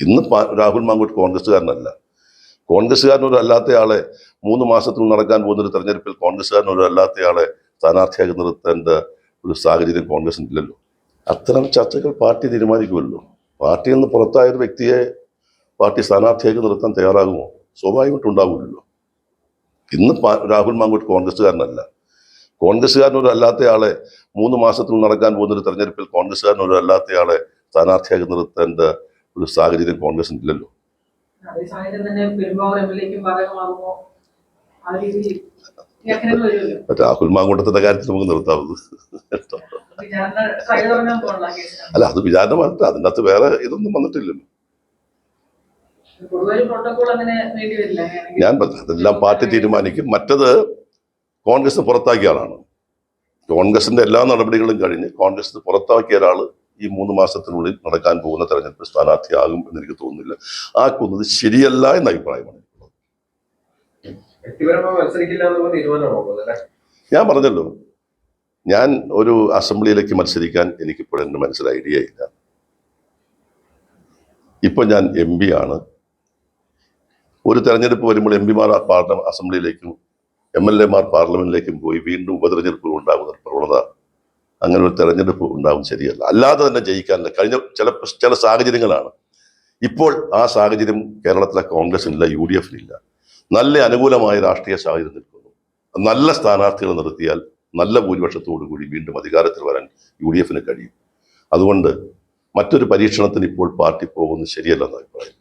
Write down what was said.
ഇന്ന് രാഹുൽ മാങ്കൂട്ട് കോൺഗ്രസ്സുകാരനല്ല. കോൺഗ്രസ്സുകാരനൊരു അല്ലാത്തയാളെ 3 മാസത്തിൽ നടക്കാൻ പോകുന്നൊരു തെരഞ്ഞെടുപ്പിൽ കോൺഗ്രസ്സുകാരനൊരു അല്ലാത്തയാളെ സ്ഥാനാർത്ഥിയാക്കി നിർത്തേണ്ട ഒരു സാഹചര്യം കോൺഗ്രസിനില്ലല്ലോ. അത്തരം ചർച്ചകൾ പാർട്ടി തീരുമാനിക്കുമല്ലോ. പാർട്ടിയിൽ നിന്ന് പുറത്തായ ഒരു വ്യക്തിയെ പാർട്ടി സ്ഥാനാർത്ഥിയാക്കി നിർത്താൻ തയ്യാറാകുമോ? സ്വാഭാവികമായിട്ടും ഉണ്ടാവില്ലല്ലോ. ഇന്ന് രാഹുൽ മാങ്കൂട്ട് കോൺഗ്രസ്സുകാരനല്ല. കോൺഗ്രസ്സുകാരനൊരു അല്ലാത്തയാളെ 3 മാസത്തിൽ നടക്കാൻ പോകുന്നൊരു തെരഞ്ഞെടുപ്പിൽ കോൺഗ്രസ്സുകാരനൊരു അല്ലാത്തയാളെ സ്ഥാനാർത്ഥിയാക്കി നിർത്തേണ്ട ഒരു സാഹചര്യം കോൺഗ്രസിനില്ലല്ലോ. രാഹുൽ മാങ്കൂട്ടത്തിന്റെ കാര്യത്തിൽ നമുക്ക് നിർത്താവുന്നത്. അല്ല, അത് വിചാരണ പറഞ്ഞിട്ട് അതിൻ്റെ അകത്ത് വേറെ ഇതൊന്നും വന്നിട്ടില്ലല്ലോ. ഞാൻ അതെല്ലാം പാർട്ടി തീരുമാനിക്കും. മറ്റത് കോൺഗ്രസ് പുറത്താക്കിയ ആളാണ്. കോൺഗ്രസിന്റെ എല്ലാ നടപടികളും കഴിഞ്ഞ് കോൺഗ്രസ് പുറത്താക്കിയ ഒരാൾ ഈ 3 മാസത്തിനുള്ളിൽ നടക്കാൻ പോകുന്ന തെരഞ്ഞെടുപ്പ് സ്ഥാനാർത്ഥിയാകും എന്ന് എനിക്ക് തോന്നുന്നില്ല. ആക്കുന്നത് ശരിയല്ല എന്ന അഭിപ്രായമാണ്. ഞാൻ പറഞ്ഞല്ലോ, ഞാൻ ഒരു അസംബ്ലിയിലേക്ക് മത്സരിക്കാൻ എനിക്കിപ്പോഴെൻ്റെ മനസ്സിൽ ഐഡിയ ഇല്ല. ഇപ്പൊ ഞാൻ MP ആണ്. ഒരു തെരഞ്ഞെടുപ്പ് വരുമ്പോൾ MP മാർ അസംബ്ലിയിലേക്കും MLA മാർ പാർലമെന്റിലേക്കും പോയി വീണ്ടും ഉപതെരഞ്ഞെടുപ്പ് ഉണ്ടാകുന്ന പ്രവണത, അങ്ങനെ ഒരു തെരഞ്ഞെടുപ്പ് ഉണ്ടാകും ശരിയല്ല. അല്ലാതെ തന്നെ ജയിക്കാനില്ല. കഴിഞ്ഞ ചില സാഹചര്യങ്ങളാണ്. ഇപ്പോൾ ആ സാഹചര്യം കേരളത്തിലെ കോൺഗ്രസിനില്ല, UDF-നില്ല. നല്ല അനുകൂലമായ രാഷ്ട്രീയ സാഹചര്യം നിൽക്കുന്നു. നല്ല സ്ഥാനാർത്ഥികൾ നിർത്തിയാൽ നല്ല ഭൂരിപക്ഷത്തോടു കൂടി വീണ്ടും അധികാരത്തിൽ വരാൻ UDF-ന് കഴിയും. അതുകൊണ്ട് മറ്റൊരു പരീക്ഷണത്തിന് ഇപ്പോൾ പാർട്ടി പോകുന്നത് ശരിയല്ലെന്ന് അഭിപ്രായം.